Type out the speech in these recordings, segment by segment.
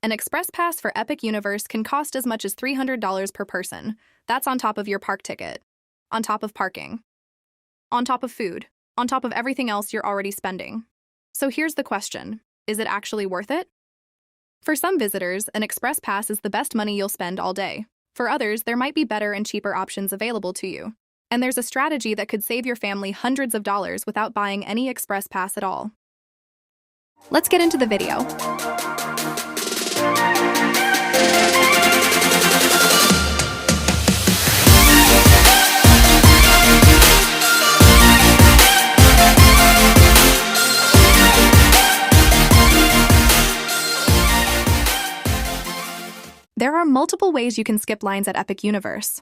An express pass for Epic Universe can cost as much as $300 per person. That's on top of your park ticket, on top of parking, on top of food, on top of everything else you're already spending. So here's the question, is it actually worth it? For some visitors, an express pass is the best money you'll spend all day. For others, there might be better and cheaper options available to you. And there's a strategy that could save your family hundreds of dollars without buying any express pass at all. Let's get into the video. There are multiple ways you can skip lines at Epic Universe.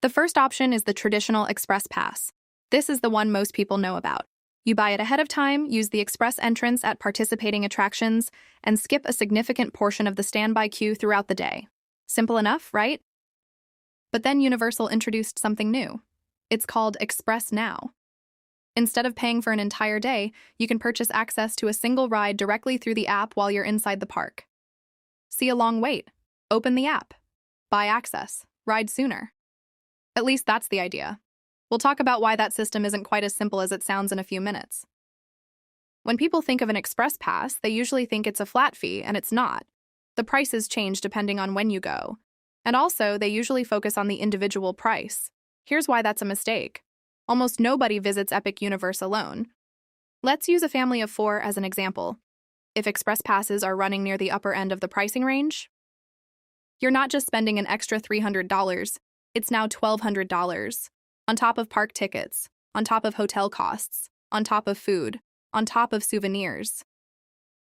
The first option is the traditional Express Pass. This is the one most people know about. You buy it ahead of time, use the express entrance at participating attractions, and skip a significant portion of the standby queue throughout the day. Simple enough, right? But then Universal introduced something new. It's called Express Now. Instead of paying for an entire day, you can purchase access to a single ride directly through the app while you're inside the park. See a long wait? Open the app. Buy access. Ride sooner. At least that's the idea. We'll talk about why that system isn't quite as simple as it sounds in a few minutes. When people think of an express pass, they usually think it's a flat fee, and it's not. The prices change depending on when you go. And also, they usually focus on the individual price. Here's why that's a mistake. Almost nobody visits Epic Universe alone. Let's use a family of 4 as an example. If express passes are running near the upper end of the pricing range, you're not just spending an extra $300, it's now $1,200, on top of park tickets, on top of hotel costs, on top of food, on top of souvenirs.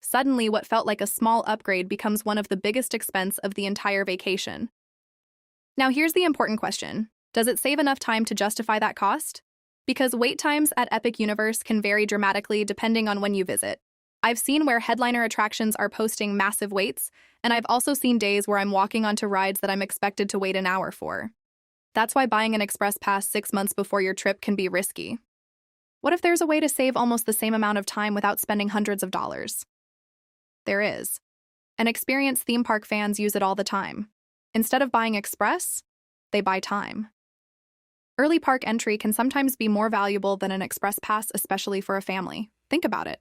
Suddenly, what felt like a small upgrade becomes one of the biggest expenses of the entire vacation. Now here's the important question. Does it save enough time to justify that cost? Because wait times at Epic Universe can vary dramatically depending on when you visit. I've seen where headliner attractions are posting massive waits, and I've also seen days where I'm walking onto rides that I'm expected to wait an hour for. That's why buying an express pass 6 months before your trip can be risky. What if there's a way to save almost the same amount of time without spending hundreds of dollars? There is. And experienced theme park fans use it all the time. Instead of buying express, they buy time. Early park entry can sometimes be more valuable than an express pass, especially for a family. Think about it.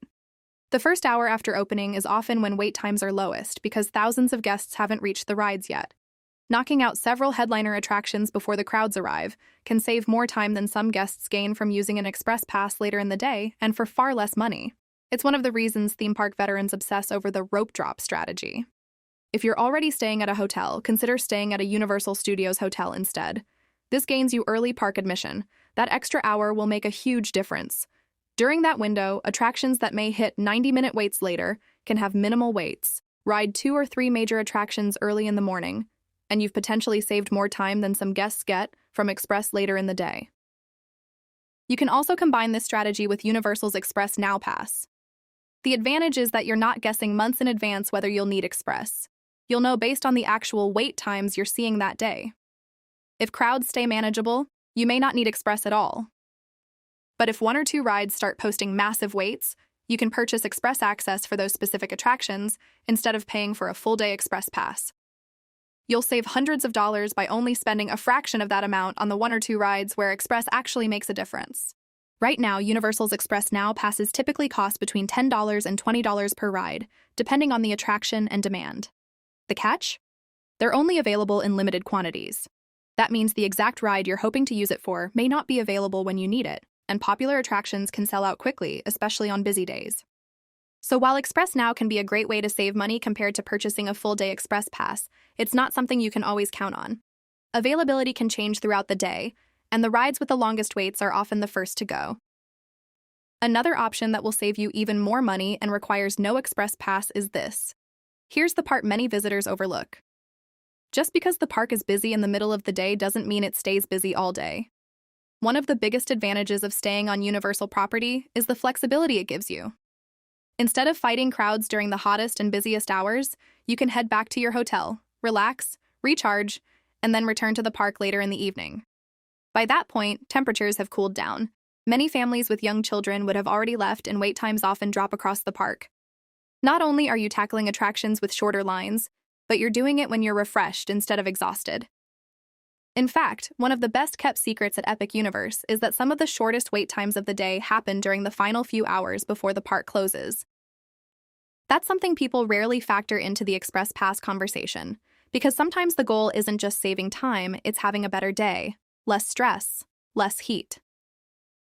The first hour after opening is often when wait times are lowest because thousands of guests haven't reached the rides yet. Knocking out several headliner attractions before the crowds arrive can save more time than some guests gain from using an express pass later in the day and for far less money. It's one of the reasons theme park veterans obsess over the rope drop strategy. If you're already staying at a hotel, consider staying at a Universal Studios hotel instead. This gains you early park admission. That extra hour will make a huge difference. During that window, attractions that may hit 90-minute waits later can have minimal waits. Ride 2 or 3 major attractions early in the morning, and you've potentially saved more time than some guests get from Express later in the day. You can also combine this strategy with Universal's Express Now Pass. The advantage is that you're not guessing months in advance whether you'll need Express. You'll know based on the actual wait times you're seeing that day. If crowds stay manageable, you may not need Express at all. But if 1 or 2 rides start posting massive waits, you can purchase express access for those specific attractions instead of paying for a full-day express pass. You'll save hundreds of dollars by only spending a fraction of that amount on the 1 or 2 rides where Express actually makes a difference. Right now, Universal's Express Now passes typically cost between $10 and $20 per ride, depending on the attraction and demand. The catch? They're only available in limited quantities. That means the exact ride you're hoping to use it for may not be available when you need it, and popular attractions can sell out quickly, especially on busy days. So while Express Now can be a great way to save money compared to purchasing a full-day Express Pass, it's not something you can always count on. Availability can change throughout the day, and the rides with the longest waits are often the first to go. Another option that will save you even more money and requires no Express Pass is this. Here's the part many visitors overlook. Just because the park is busy in the middle of the day doesn't mean it stays busy all day. One of the biggest advantages of staying on Universal property is the flexibility it gives you. Instead of fighting crowds during the hottest and busiest hours, you can head back to your hotel, relax, recharge, and then return to the park later in the evening. By that point, temperatures have cooled down. Many families with young children would have already left and wait times often drop across the park. Not only are you tackling attractions with shorter lines, but you're doing it when you're refreshed instead of exhausted. In fact, one of the best-kept secrets at Epic Universe is that some of the shortest wait times of the day happen during the final few hours before the park closes. That's something people rarely factor into the Express Pass conversation, because sometimes the goal isn't just saving time, it's having a better day, less stress, less heat.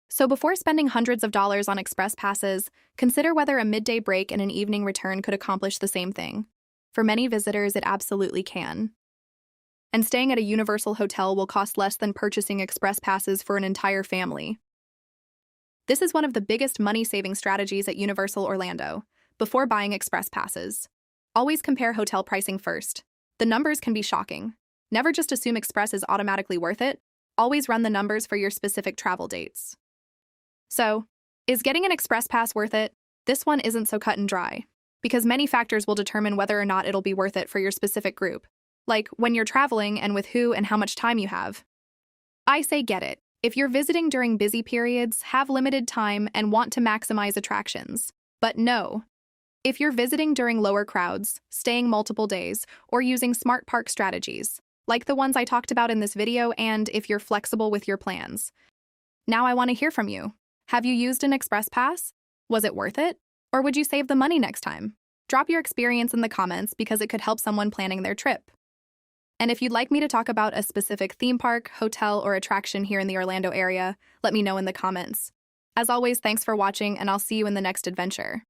So before spending hundreds of dollars on Express Passes, consider whether a midday break and an evening return could accomplish the same thing. For many visitors, it absolutely can. And staying at a Universal hotel will cost less than purchasing Express Passes for an entire family. This is one of the biggest money-saving strategies at Universal Orlando. Before buying Express Passes, always compare hotel pricing first. The numbers can be shocking. Never just assume Express is automatically worth it. Always run the numbers for your specific travel dates. So, is getting an Express Pass worth it? This one isn't so cut and dry, because many factors will determine whether or not it'll be worth it for your specific group, like when you're traveling and with who and how much time you have. I say get it. If you're visiting during busy periods, have limited time, and want to maximize attractions. But no. If you're visiting during lower crowds, staying multiple days, or using smart park strategies, like the ones I talked about in this video, and if you're flexible with your plans. Now I want to hear from you. Have you used an Express Pass? Was it worth it? Or would you save the money next time? Drop your experience in the comments because it could help someone planning their trip. And if you'd like me to talk about a specific theme park, hotel, or attraction here in the Orlando area, let me know in the comments. As always, thanks for watching, and I'll see you in the next adventure.